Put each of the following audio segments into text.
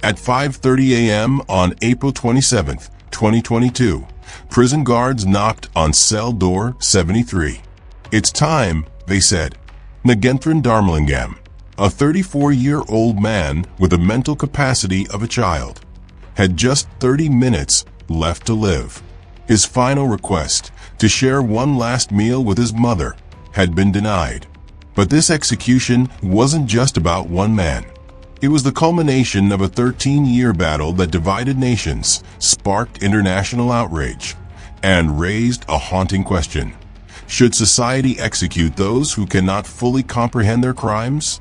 At 5:30 a.m. on April 27, 2022, prison guards knocked on cell door 73. "It's time," they said. Nagaenthran Dharmalingam, a 34-year-old man with the mental capacity of a child, had just 30 minutes left to live. His final request, to share one last meal with his mother, had been denied. But this execution wasn't just about one man. It was the culmination of a 13-year battle that divided nations, sparked international outrage, and raised a haunting question. Should society execute those who cannot fully comprehend their crimes?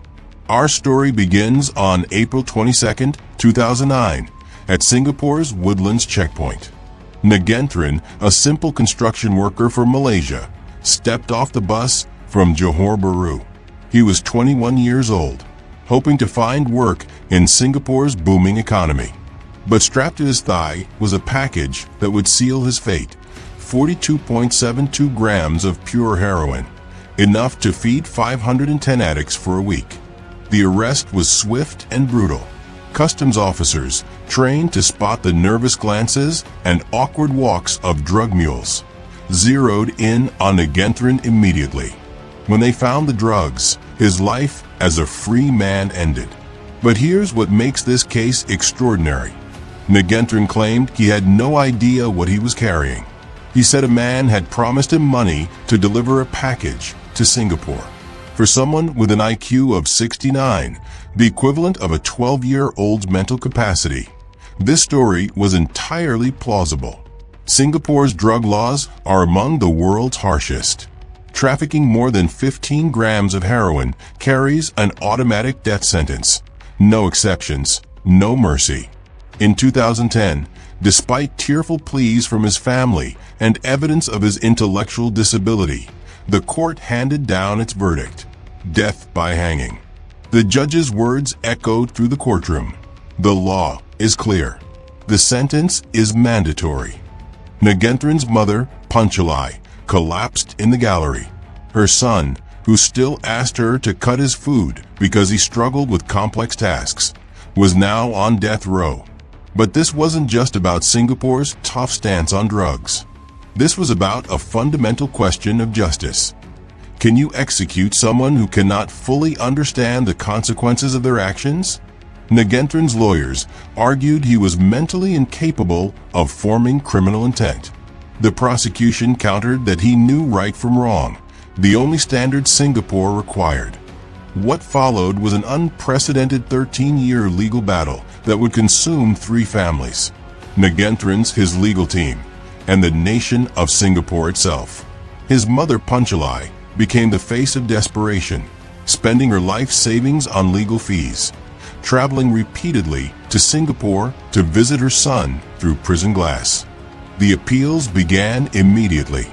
Our story begins on April 22, 2009, at Singapore's Woodlands checkpoint. Nagaenthran, a simple construction worker from Malaysia, stepped off the bus from Johor Bahru. He was 21 years old, hoping to find work in Singapore's booming economy. But strapped to his thigh was a package that would seal his fate: 42.72 grams of pure heroin, enough to feed 510 addicts for a week. The arrest was swift and brutal. Customs officers, trained to spot the nervous glances and awkward walks of drug mules, zeroed in on Nagaenthran immediately. When they found the drugs, his life as a free man ended. But here's what makes this case extraordinary. Nagaenthran claimed he had no idea what he was carrying. He said a man had promised him money to deliver a package to Singapore. For someone with an IQ of 69, the equivalent of a 12-year-old's mental capacity, this story was entirely plausible. Singapore's drug laws are among the world's harshest. Trafficking more than 15 grams of heroin carries an automatic death sentence. No exceptions, no mercy. In 2010, despite tearful pleas from his family and evidence of his intellectual disability, the court handed down its verdict: death by hanging. The judge's words echoed through the courtroom. The law is clear. The sentence is mandatory. Nagaenthran's mother, Punchalai, collapsed in the gallery. Her son, who still asked her to cut his food because he struggled with complex tasks, was now on death row. But this wasn't just about Singapore's tough stance on drugs. This was about a fundamental question of justice. Can you execute someone who cannot fully understand the consequences of their actions? Nagaenthran's lawyers argued he was mentally incapable of forming criminal intent. The prosecution countered that he knew right from wrong, the only standard Singapore required. What followed was an unprecedented 13-year legal battle that would consume 3 families: Nagaenthran's, his legal team, and the nation of Singapore itself. His mother, Punchalai, became the face of desperation, spending her life savings on legal fees, traveling repeatedly to Singapore to visit her son through prison glass. The appeals began immediately.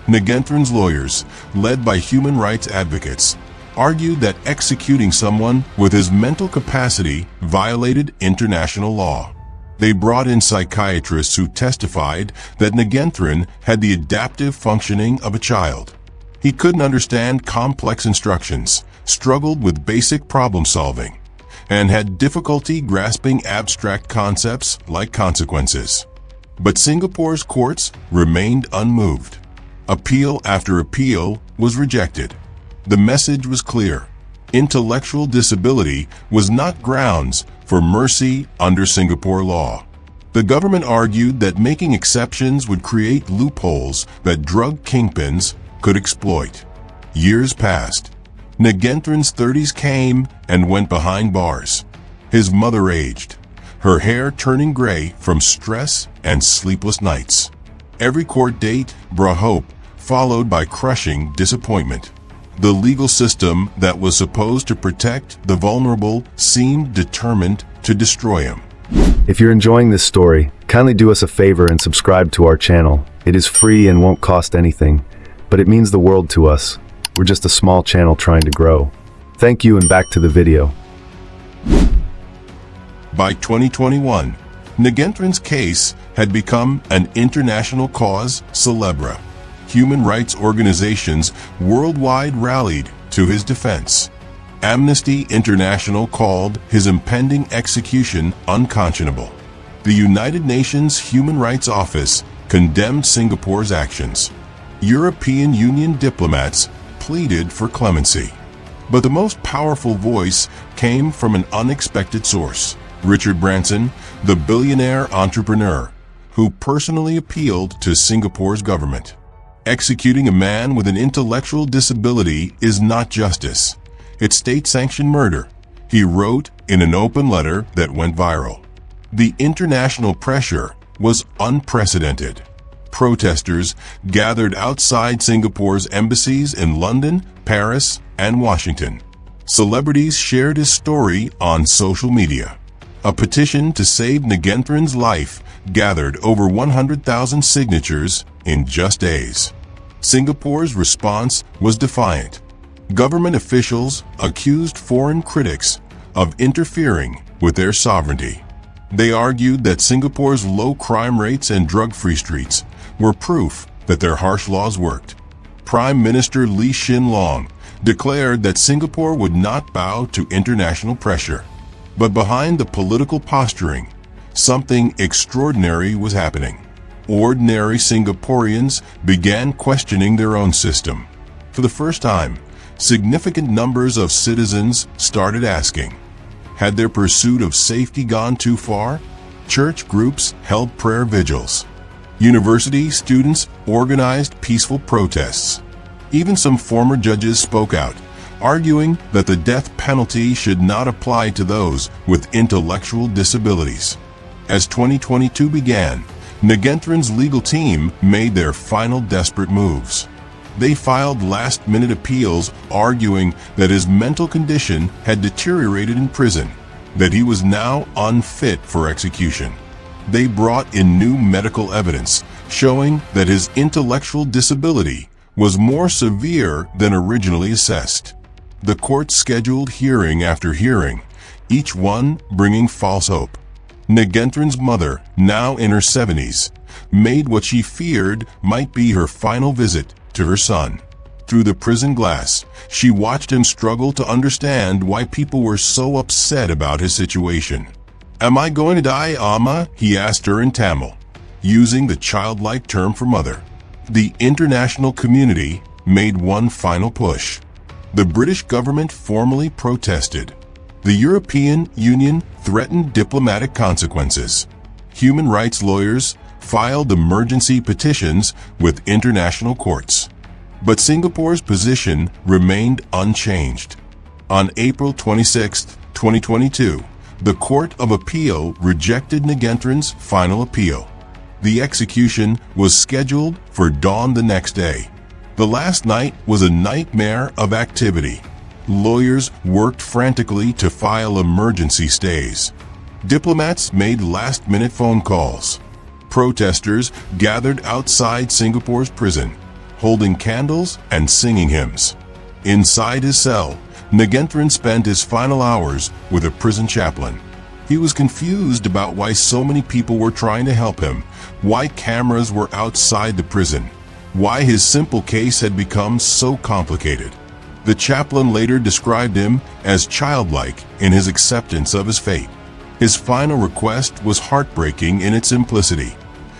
Nagaenthran's lawyers, led by human rights advocates, argued that executing someone with his mental capacity violated international law. They brought in psychiatrists who testified that Nagaenthran had the adaptive functioning of a child. He couldn't understand complex instructions, struggled with basic problem solving, and had difficulty grasping abstract concepts like consequences. But Singapore's courts remained unmoved. Appeal after appeal was rejected. The message was clear: intellectual disability was not grounds for mercy under Singapore law. The government argued that making exceptions would create loopholes that drug kingpins could exploit. Years passed. Nagaenthran's 30s came and went behind bars. His mother aged, her hair turning gray from stress and sleepless nights. Every court date brought hope, followed by crushing disappointment. The legal system that was supposed to protect the vulnerable seemed determined to destroy him. If you're enjoying this story, kindly do us a favor and subscribe to our channel. It is free and won't cost anything, but it means the world to us. We're just a small channel trying to grow. Thank you, and back to the video. By 2021, Nagaenthran's case had become an international cause célèbre. Human rights organizations worldwide rallied to his defense. Amnesty International called his impending execution unconscionable. The United Nations Human Rights Office condemned Singapore's actions. European Union diplomats pleaded for clemency. But the most powerful voice came from an unexpected source: Richard Branson, the billionaire entrepreneur, who personally appealed to Singapore's government. Executing a man with an intellectual disability is not justice. It's state-sanctioned murder, he wrote in an open letter that went viral. The international pressure was unprecedented. Protesters gathered outside Singapore's embassies in London, Paris, and Washington. Celebrities shared his story on social media. A petition to save Nagaenthran's life gathered over 100,000 signatures in just days. Singapore's response was defiant. Government officials accused foreign critics of interfering with their sovereignty. They argued that Singapore's low crime rates and drug-free streets were proof that their harsh laws worked. Prime Minister Lee Hsien Loong declared that Singapore would not bow to international pressure. But behind the political posturing, something extraordinary was happening. Ordinary Singaporeans began questioning their own system. For the first time, significant numbers of citizens started asking, had their pursuit of safety gone too far? Church groups held prayer vigils. University students organized peaceful protests. Even some former judges spoke out, arguing that the death penalty should not apply to those with intellectual disabilities. As 2022 began, Nagaenthran's legal team made their final desperate moves. They filed last-minute appeals arguing that his mental condition had deteriorated in prison, that he was now unfit for execution. They brought in new medical evidence showing that his intellectual disability was more severe than originally assessed. The court scheduled hearing after hearing, each one bringing false hope. Nagaenthran's mother, now in her 70s, made what she feared might be her final visit to her son. Through the prison glass, she watched him struggle to understand why people were so upset about his situation. "Am I going to die, Amma?" he asked her in Tamil, using the childlike term for mother. The international community made one final push. The British government formally protested. The European Union threatened diplomatic consequences. Human rights lawyers filed emergency petitions with international courts. But Singapore's position remained unchanged. On April 26, 2022, the Court of Appeal rejected Nagaenthran's final appeal. The execution was scheduled for dawn the next day. The last night was a nightmare of activity. Lawyers worked frantically to file emergency stays. Diplomats made last-minute phone calls. Protesters gathered outside Singapore's prison, holding candles and singing hymns. Inside his cell, Nagaenthran spent his final hours with a prison chaplain. He was confused about why so many people were trying to help him, why cameras were outside the prison, why his simple case had become so complicated. The chaplain later described him as childlike in his acceptance of his fate. His final request was heartbreaking in its simplicity.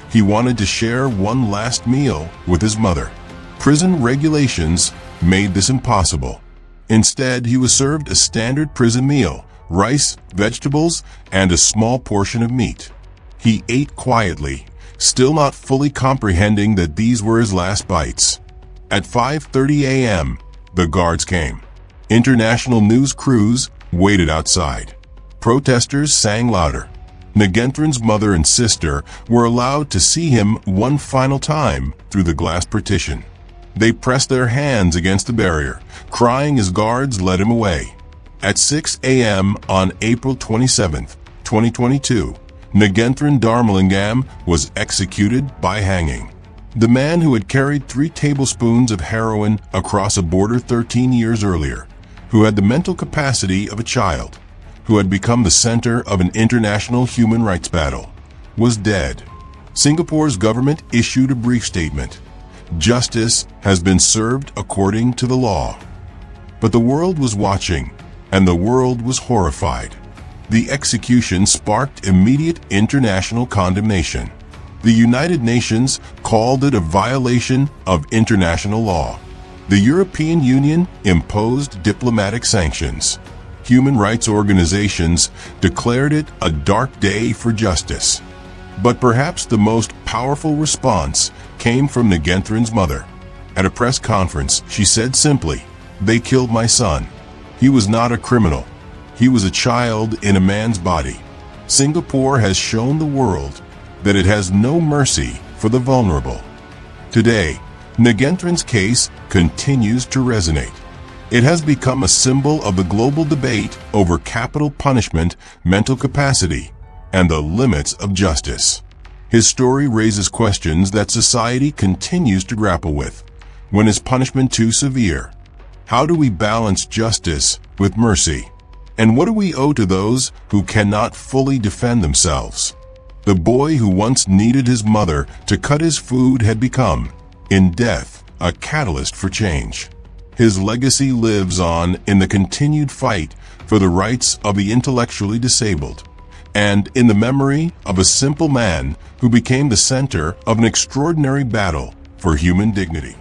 He wanted to share one last meal with his mother. Prison regulations made this impossible. Instead, he was served a standard prison meal: rice, vegetables, and a small portion of meat. He ate quietly, still not fully comprehending that these were his last bites. At 5:30 a.m., the guards came. International news crews waited outside. Protesters sang louder. Nagaenthran's mother and sister were allowed to see him one final time through the glass partition. They pressed their hands against the barrier, crying as guards led him away. At 6 a.m. on April 27, 2022, Nagaenthran Dharmalingam was executed by hanging. The man who had carried 3 tablespoons of heroin across a border 13 years earlier, who had the mental capacity of a child, who had become the center of an international human rights battle, was dead. Singapore's government issued a brief statement. Justice has been served according to the law. But the world was watching, and the world was horrified. The execution sparked immediate international condemnation. The United Nations called it a violation of international law. The European Union imposed diplomatic sanctions. Human rights organizations declared it a dark day for justice. But perhaps the most powerful response came from Nagaenthran's mother. At a press conference, she said simply, "They killed my son. He was not a criminal. He was a child in a man's body." Singapore has shown the world that it has no mercy for the vulnerable. Today, Nagaenthran's case continues to resonate. It has become a symbol of the global debate over capital punishment, mental capacity, and the limits of justice. His story raises questions that society continues to grapple with. When is punishment too severe? How do we balance justice with mercy? And what do we owe to those who cannot fully defend themselves? The boy who once needed his mother to cut his food had become, in death, a catalyst for change. His legacy lives on in the continued fight for the rights of the intellectually disabled, and in the memory of a simple man who became the center of an extraordinary battle for human dignity.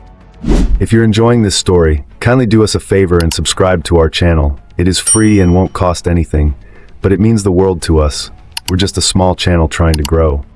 If you're enjoying this story, kindly do us a favor and subscribe to our channel. It is free and won't cost anything, but it means the world to us. We're just a small channel trying to grow.